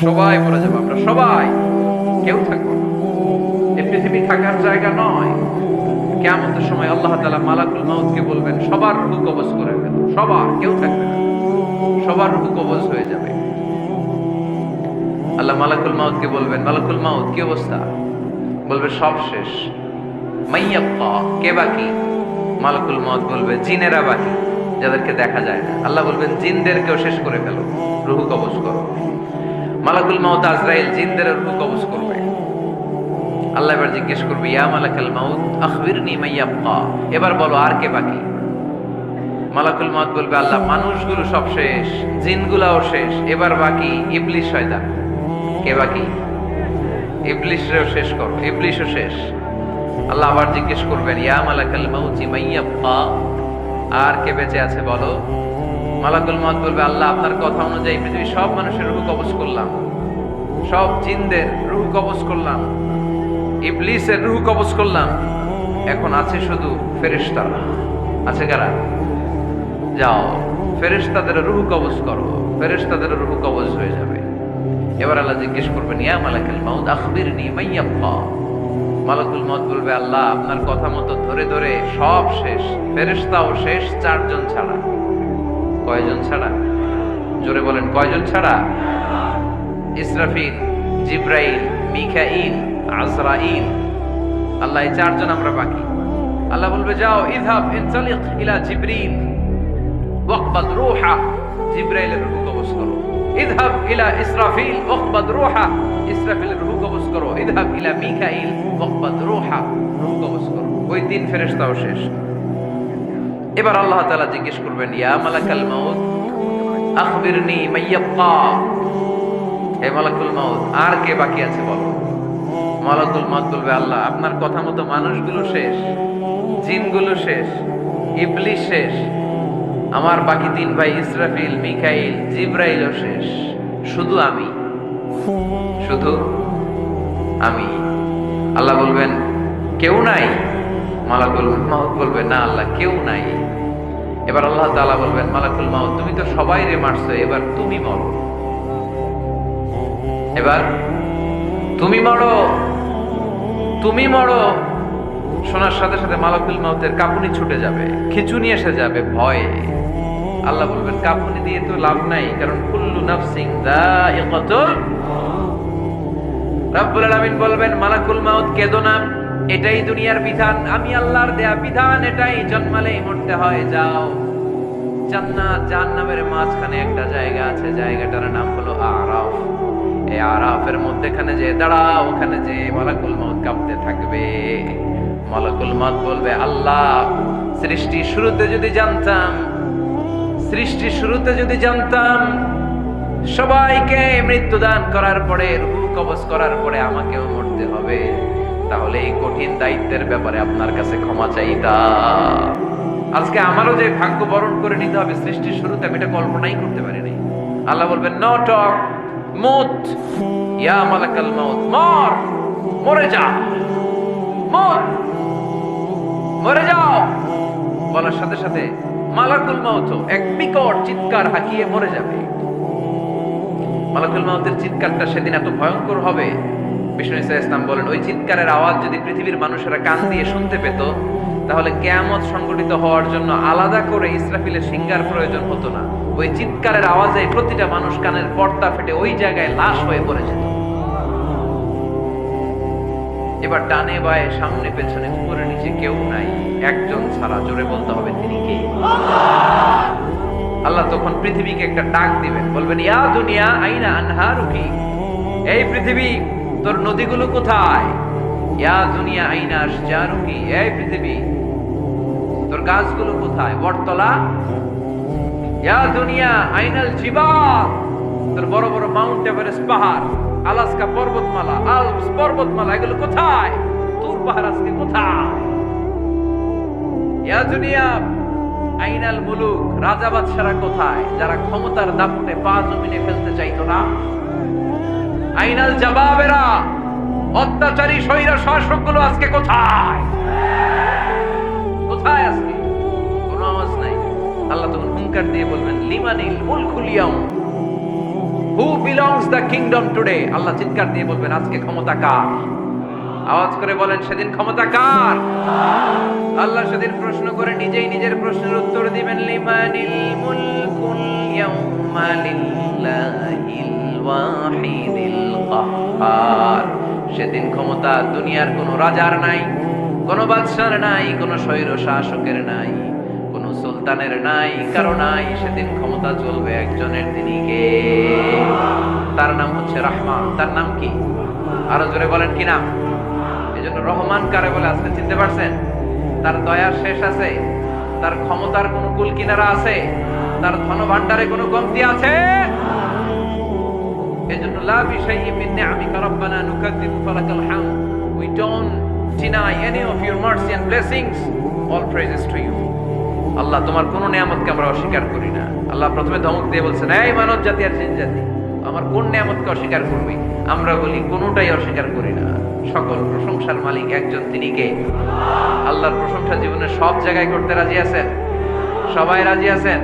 সবাই মরে যাবো, আমরা সবাই, কেউ থাকবো না। এই পৃথিবী থাকার জায়গা নয়। কিয়ামতের সময় আল্লাহ তাআলা মালাকুল মাউতকে বলবেন সবার রূহ কবজ করে ফেলো, সবার, কেউ থাকবে না, সবার রূহ কবজ হয়ে যাবে। আল্লাহ মালাকুল মাউতকে বলবেন, মালাকুল মাউত কি অবস্থা? বলবে সব শেষ। মাইয়াব্বা, কে বাকি? মালাকুল মাউত বলবে জিনেরা বাকি, যাদেরকে দেখা যায় না। আল্লাহ বলবেন জিনদেরকেও শেষ করে ফেলো, রূহ কবজ করো। মালাকুল মাউত আজরাইল জিনদের রূহ কবজ করবে। আল্লাহ এবার জিজ্ঞেস করবে, ইয়া মালাকাল মাউত আখবিরনি মাইয়াব্বা, এবার বলো আর কে বাকি? মালাকুল মাউত বলবে, আল্লাহ মানুষগুলো সব শেষ, জিনগুলাও শেষ, এবার বাকি ইবলিস শয়তান। কে বাকি? ইবলিসরেও শেষ করো, ইবলিসও শেষ। আল্লাহ আবার জিজ্ঞেস করবেন, ইয়া মালাকাল মাউত মাইয়াব্বা, আর কে বেঁচে আছে বলো? মালাকুল মাউত বলবে, আল্লাহ আপনার কথা অনুযায়ী পৃথিবীর সব মানুষের রূহ কবজ করলাম, সব জিনদের রূহ কবজ করলাম, ইবলিসের রূহ কবজ করলাম, এখন আছে শুধু ফেরেশতারা। আছে কারা? যাও ফেরেশতাদের রূহ কবজ করো, ফেরেশতাদের রূহ কবজ হয়ে যাবে। এবার আল্লাহ জিজ্ঞেস করবেন, ইয়া মালাকুল মাউত আখবিরনি মাইয়াব্বা। মালাকুল মাউত বলবে, আল্লাহ আপনার কথা মতো ধরে ধরে সব শেষ, ফেরেশতাও শেষ, চারজন ছাড়া। কয়জন ছাড়া? জোরে বলেন, কয়জন ছাড়া? ইসরাফিল, জিব্রাইল, মিকাইল, আজরাইল। আল্লাহ এই চারজন আমরা বাকি। আল্লাহ বলবে, যাও ইযহাব ইনতালিক ইলা জিবরিল ওয়াকবাদ রূহা, জিব্রাইলের রূহ কবজ করো। ইযহাব ইলা ইসরাফিল ওয়াকবাদ রূহা, ইসরাফিলের রূহ কবজ করো। ইযহাব ইলা মিকাইল ওয়াকবাদ রূহা, রূহ কবজ করো। ওই তিন ফেরেশতাও শেষ। এবার আল্লাহ তাআলা জিজ্ঞেস করবেন, ইয়া মালাকাল মাউত আখবিরনি মাইয়াব্বা, হে মালাকুল মাউত আর কে বাকি আছে বলো? মালাকুল মাউত বলবে, আল্লাহ আপনার কথা মতো মানুষগুলো শেষ, জিনগুলো শেষ, ইবলিস শেষ, আমার বাকি তিন ভাই ইসরাফিল, মিকাইল, জিব্রাইলও শেষ, শুধু আমি, শুধু আমি। আল্লাহ বলবেন কেউ নাই? মালাকুল মাউত বলবে, না আল্লাহ কেউ নাই। এবার আল্লাহ তাআলা বলবেন, মালাকুল মাউত তুমি তো সবাইরে মারছো, এবার তুমি মরো, এবার তুমি মরো, তুমি মরো। শোনার সাথে সাথে মালাকুল মাউতের কাঁপুনি ছুটে যাবে, খিঁচুনি এসে যাবে ভয়ে। আল্লাহ বলবেন, কাঁপুনি দিয়ে তো লাভ নাই, কারণ কুল্লু নাফসিন যায়িকাতুল। রব্বুল আলামিন বলবেন, মালাকুল মাউত কেঁদো না, এটাই দুনিয়ার বিধান, আমি আল্লাহর দেয়া বিধান, এটাই, জন্মালেই মরতে হয়। যাও, জান্নাত জাহান্নামের মাঝখানে একটা জায়গা আছে, জায়গাটার নাম হলো আরাফ। এই আরাফের মধ্যখানে যে দাঁড়াও, ওখানে যে মালাকুল মাউত কাঁপতে থাকবে। মালাকুল মাউত বলবে, আল্লাহ সৃষ্টির শুরুতে যদি জানতাম, সৃষ্টির শুরুতে যদি জানতাম সবাইকে মৃত্যুদান করার পরে, রূহ কবজ করার পরে আমাকেও মরতে হবে, তাহলে এই কঠিন দায়িত্বের ব্যাপারে আপনার কাছে ক্ষমা চাইতাম। আজকে আমারও যে ভাগ্য বরণ করে নিতে হবে সৃষ্টির শুরুতে, আমি এটা কল্পনাই করতে পারিনি। আল্লাহ বলবেন, নো টক, মুত, ইয়া মালাকাল মাউত, মর, মরে যা, মর, মরে যাও। বলার সাথে সাথে মালাকুল মাউত এক বিকট চিৎকার হাঁকিয়ে মরে যাবে। মালাকুল মাউতের চিৎকারটা সেদিন এত ভয়ঙ্কর হবে, বিষ্ণু ইসা ইসলাম বলেন, ওই চিৎকারের আওয়াজ যদি পৃথিবীর মানুষেরা কান দিয়ে শুনতে পেত, তাহলে কিয়ামত সংঘটিত হওয়ার জন্য আলাদা করে ইসরাফিলের সিঙ্গার প্রয়োজন হতো না। ওই চিৎকারের আওয়াজে প্রতিটা মানুষ কানের পর্দা ফেটে ওই জায়গায় লাশ হয়ে পড়ে যেত। এবার ডানে বায়ে সামনে পেছনে উপরে নিচে কেউ নাই, একজন ছাড়া, জোরে বলতে হবে তিনি কে? আল্লাহ তখন পৃথিবীকে একটা ডাক দিবেন, বলবেন, ইয়া দুনিয়া আইনা আনহারুকি, এই পৃথিবী তোর নদীগুলো কোথায়? ইয়া দুনিয়া আইনা আশজারুকি, এই পৃথিবী তোর গাছগুলো কোথায়? বটতলা। ইয়া দুনিয়া আইনাল জিবাল, তোর বড় বড় মাউন্ট এভারেস্ট পাহাড়, আলাস্কা পর্বতমালা, আলপস পর্বতমালা, এগুলো কোথায়? তুর পাহাড় আজকে কোথায়? ইয়া দুনিয়া আইনাল মুলুক, রাজা বাদশারা কোথায়, যারা ক্ষমতার দাপটে পা জমিনে ফেলতে চাইতো না? আইনাল জাবাবেরা, অত্যাচারী স্বৈরা শাসকগুলো আজকে কোথায়? কোথায় আজকে? কোনো আওয়াজ নাই। আল্লাহ তখন হুঙ্কার দিয়ে বলবেন, লিমানিল মুলকুল ইয়াউম, who belongs the kingdom today? আল্লাহ চিৎকার দিয়ে বলবেন আজকে ক্ষমতা কার? আওয়াজ করে বলেন সেদিন ক্ষমতা কার? আল্লাহ সেদিন প্রশ্ন করে নিজেই নিজের প্রশ্নের উত্তর দিবেন, লিমানিল মুলকুল ইয়াউমা লিল্লাহিল ওয়াহিদিল কাহ্হার। সেদিন ক্ষমতা দুনিয়ার কোনো রাজার নাই, কোনো বাদশার নাই, কোনো স্বৈর শাসকের নাই, কোনো সুলতানের নাই, কারো নাই। সেদিন ক্ষমতা চলবে একজনের, তিনি কে? তার নাম হচ্ছে রহমান। তার নাম কি? আরো জোরে বলেন কি নাম? এজন্য রহমান কারে বলে আজকে চিনতে পারছেন? তার দয়ার শেষ আছে? তার ক্ষমতার কোনো কুল কিনারা আছে? তার ধন ভাণ্ডারে কোনো কমতি আছে? এজন্য লা বিশাইইন মিন নি'আমিকা রাব্বানা নুকাদ্দিবু ফালাকাল হামদ। We don't deny any of your mercy and blessings. All praises to you. আল্লাহ তোমার কোন নিয়ামতকে আমরা অস্বীকার করি না। আল্লাহ প্রথমে ধমক দিয়ে বলছেন, এই মানব জাতি আর জিন জাতি, আমার কোন নিয়ামতকে অস্বীকার করবি? আমরা বলি কোনটাই অস্বীকার করি না। সকল প্রশংসার মালিক একজন, তিনি কে? আল্লাহর প্রশংসা জীবনের সব জায়গায় করতে রাজি আছেন? সবাই রাজি আছেন?